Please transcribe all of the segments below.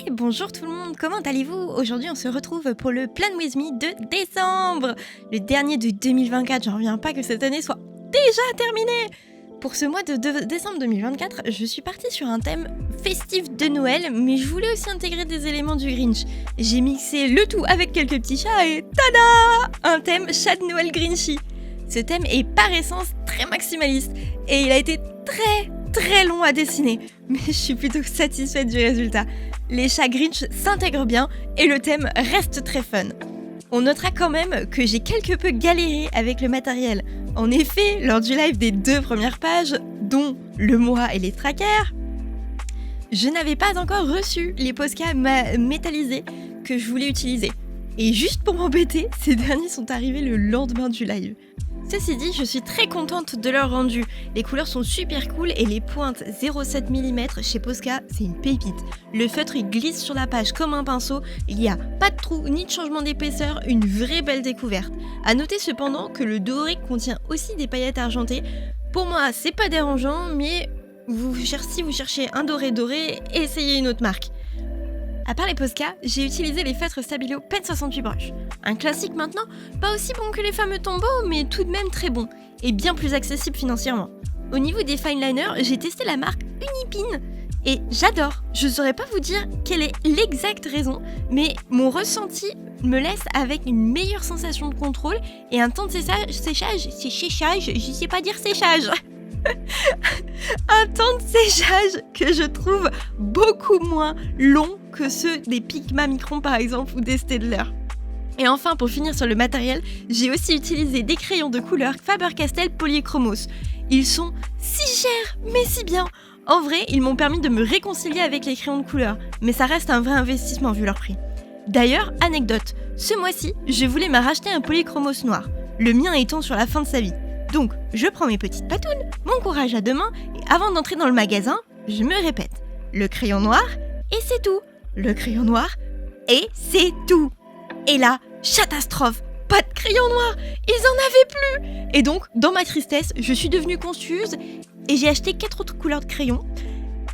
Et bonjour tout le monde, comment allez-vous? Aujourd'hui on se retrouve pour le Plan With Me de décembre, le dernier de 2024, j'en reviens pas que cette année soit déjà terminée. Pour ce mois de décembre 2024, je suis partie sur un thème festif de Noël, mais je voulais aussi intégrer des éléments du Grinch. J'ai mixé le tout avec quelques petits chats et tada! Un thème chat de Noël Grinchy. Ce thème est par essence très maximaliste et il a été très long à dessiner, mais je suis plutôt satisfaite du résultat. Les chats Grinch s'intègrent bien et le thème reste très fun. On notera quand même que j'ai quelque peu galéré avec le matériel. En effet, lors du live des 2 premières pages, dont le mois et les trackers, je n'avais pas encore reçu les Posca métallisés que je voulais utiliser. Et juste pour m'embêter, ces derniers sont arrivés le lendemain du live. Ceci dit, je suis très contente de leur rendu. Les couleurs sont super cool et les pointes 0,7 mm chez Posca, c'est une pépite. Le feutre il glisse sur la page comme un pinceau, il n'y a pas de trou ni de changement d'épaisseur, une vraie belle découverte. A noter cependant que le doré contient aussi des paillettes argentées. Pour moi, c'est pas dérangeant, mais si vous cherchez un doré, essayez une autre marque. À part les Posca, j'ai utilisé les feutres Stabilo Pen 68 Brush. Un classique maintenant, pas aussi bon que les fameux Tombow, mais tout de même très bon, et bien plus accessible financièrement. Au niveau des fine liners, j'ai testé la marque Unipin, et j'adore. Je saurais pas vous dire quelle est l'exacte raison, mais mon ressenti me laisse avec une meilleure sensation de contrôle et un temps de séchage, je sais pas dire séchage. Un temps de séchage que je trouve beaucoup moins long que ceux des Pigma Micron par exemple ou des Staedtler. Et enfin, pour finir sur le matériel, j'ai aussi utilisé des crayons de couleur Faber-Castell Polychromos. Ils sont si chers, mais si bien. En vrai, ils m'ont permis de me réconcilier avec les crayons de couleur, mais ça reste un vrai investissement vu leur prix. D'ailleurs, anecdote, ce mois-ci, je voulais me racheter un Polychromos noir, le mien étant sur la fin de sa vie. Donc, je prends mes petites patounes, mon courage à 2 mains, et avant d'entrer dans le magasin, je me répète, le crayon noir, et c'est tout. Le crayon noir, et c'est tout. Et là, catastrophe, pas de crayon noir, ils en avaient plus. Et donc, dans ma tristesse, je suis devenue confuse, et j'ai acheté 4 autres couleurs de crayons,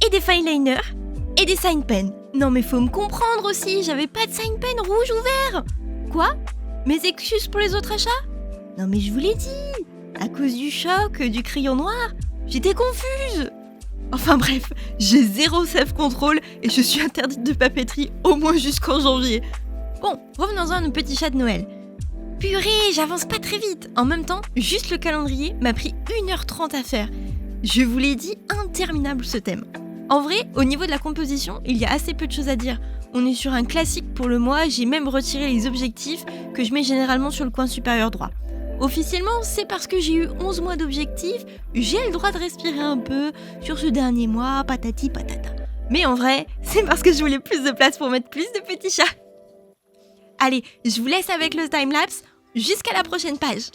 et des fine liners, et des sign pens. Non mais faut me comprendre aussi, j'avais pas de sign pen rouge ou vert. Quoi? Mes excuses pour les autres achats? Non mais je vous l'ai dit. À cause du choc, du crayon noir, j'étais confuse. Enfin bref, j'ai zéro self-control et je suis interdite de papeterie au moins jusqu'en janvier. Bon, revenons-en à nos petits chats de Noël. Purée, j'avance pas très vite. En même temps, juste le calendrier m'a pris 1h30 à faire. Je vous l'ai dit, interminable ce thème. En vrai, au niveau de la composition, il y a assez peu de choses à dire. On est sur un classique pour le mois, j'ai même retiré les objectifs que je mets généralement sur le coin supérieur droit. Officiellement, c'est parce que j'ai eu 11 mois d'objectifs, j'ai le droit de respirer un peu sur ce dernier mois, patati patata. Mais en vrai, c'est parce que je voulais plus de place pour mettre plus de petits chats. Allez, je vous laisse avec le timelapse, jusqu'à la prochaine page.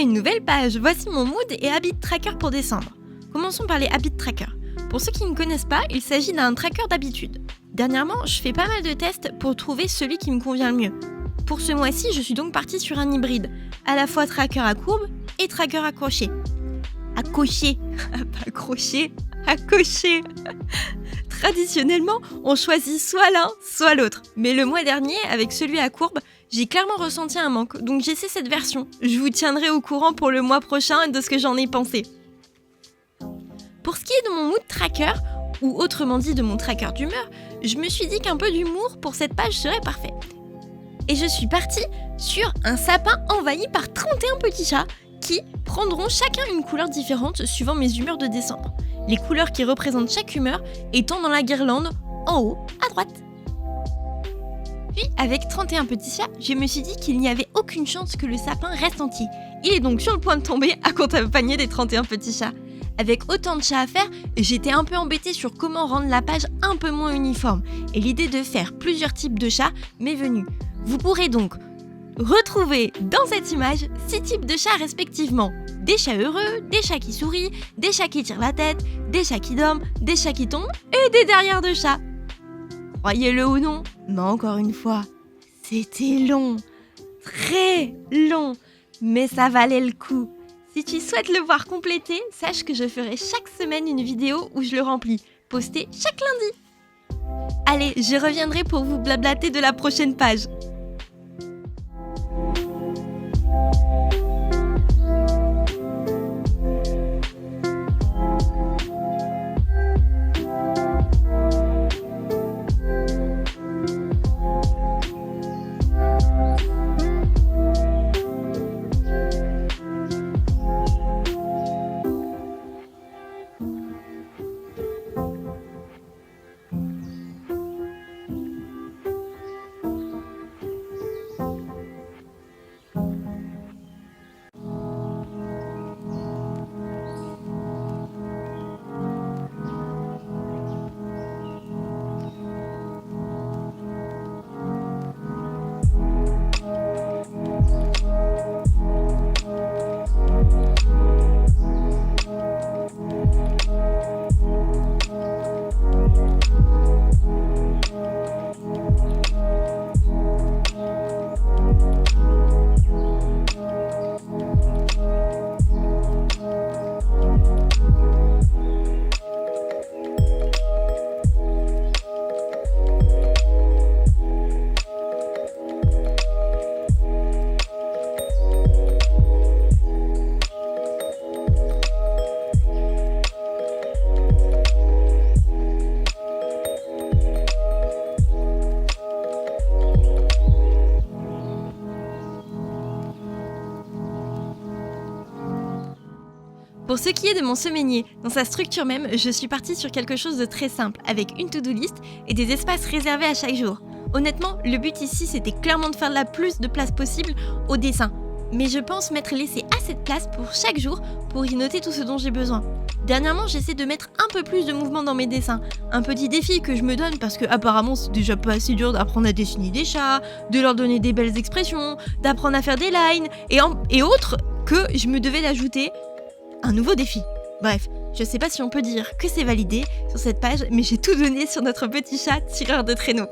Une nouvelle page, voici mon mood et habit tracker pour décembre. Commençons par les habit tracker. Pour ceux qui ne connaissent pas, il s'agit d'un tracker d'habitude. Dernièrement, je fais pas mal de tests pour trouver celui qui me convient le mieux. Pour ce mois-ci, je suis donc partie sur un hybride, à la fois tracker à courbe et tracker à crochet. À cocher, pas crochet, à cocher. Traditionnellement, on choisit soit l'un, soit l'autre. Mais le mois dernier, avec celui à courbe, j'ai clairement ressenti un manque, donc j'essaie cette version. Je vous tiendrai au courant pour le mois prochain de ce que j'en ai pensé. Pour ce qui est de mon mood tracker, ou autrement dit de mon tracker d'humeur, je me suis dit qu'un peu d'humour pour cette page serait parfait. Et je suis partie sur un sapin envahi par 31 petits chats qui prendront chacun une couleur différente suivant mes humeurs de décembre. Les couleurs qui représentent chaque humeur étant dans la guirlande en haut à droite. Puis, avec 31 petits chats, je me suis dit qu'il n'y avait aucune chance que le sapin reste entier. Il est donc sur le point de tomber accompagné des 31 petits chats. Avec autant de chats à faire, j'étais un peu embêtée sur comment rendre la page un peu moins uniforme. Et l'idée de faire plusieurs types de chats m'est venue. Vous pourrez donc retrouver dans cette image 6 types de chats respectivement. Des chats heureux, des chats qui sourient, des chats qui tirent la tête, des chats qui dorment, des chats qui tombent et des derrières de chats. Croyez-le ou non, mais encore une fois, c'était long, très long, mais ça valait le coup. Si tu souhaites le voir complété, sache que je ferai chaque semaine une vidéo où je le remplis, postée chaque lundi. Allez, je reviendrai pour vous blablater de la prochaine page. Pour ce qui est de mon semainier, dans sa structure même, je suis partie sur quelque chose de très simple, avec une to-do list et des espaces réservés à chaque jour. Honnêtement, le but ici, c'était clairement de faire la plus de place possible au dessin. Mais je pense m'être laissé assez de place pour chaque jour pour y noter tout ce dont j'ai besoin. Dernièrement, j'essaie de mettre un peu plus de mouvement dans mes dessins. Un petit défi que je me donne parce que apparemment c'est déjà pas assez dur d'apprendre à dessiner des chats, de leur donner des belles expressions, d'apprendre à faire des lines et autres, que je me devais d'ajouter un nouveau défi. Bref, je sais pas si on peut dire que c'est validé sur cette page, mais j'ai tout donné sur notre petit chat tireur de traîneau.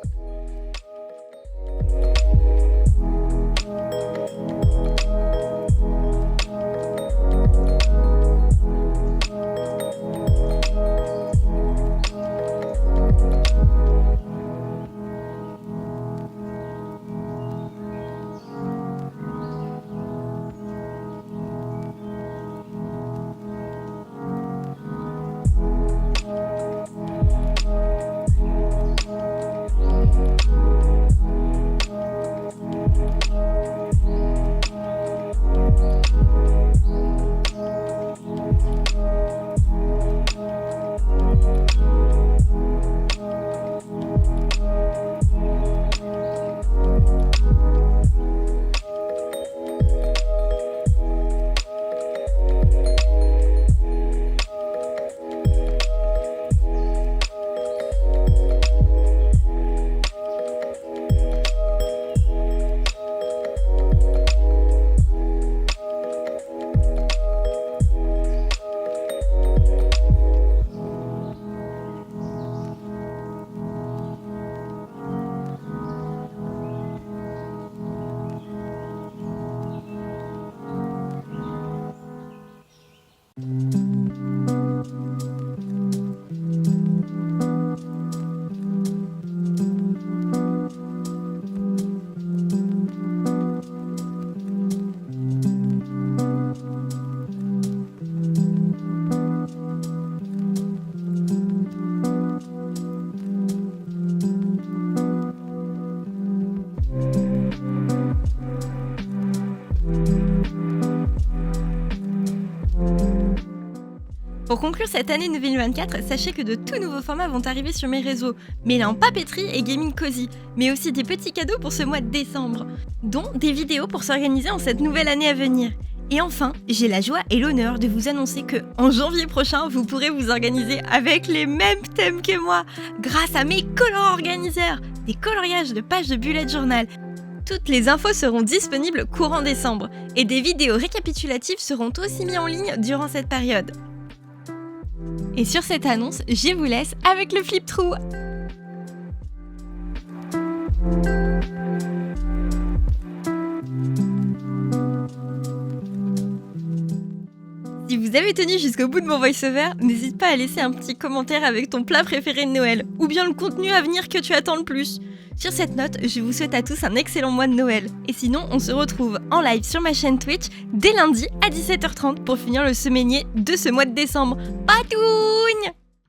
Pour conclure cette année 2024, sachez que de tout nouveaux formats vont arriver sur mes réseaux, mêlant papeterie et gaming cozy, mais aussi des petits cadeaux pour ce mois de décembre, dont des vidéos pour s'organiser en cette nouvelle année à venir. Et enfin, j'ai la joie et l'honneur de vous annoncer que en janvier prochain, vous pourrez vous organiser avec les mêmes thèmes que moi, grâce à mes color organiseurs, des coloriages de pages de bullet journal. Toutes les infos seront disponibles courant décembre, et des vidéos récapitulatives seront aussi mises en ligne durant cette période. Et sur cette annonce, je vous laisse avec le flip through. Si vous avez tenu jusqu'au bout de mon voice-over, n'hésite pas à laisser un petit commentaire avec ton plat préféré de Noël, ou bien le contenu à venir que tu attends le plus. Sur cette note, je vous souhaite à tous un excellent mois de Noël. Et sinon, on se retrouve en live sur ma chaîne Twitch dès lundi à 17h30 pour finir le semainier de ce mois de décembre. Patougne!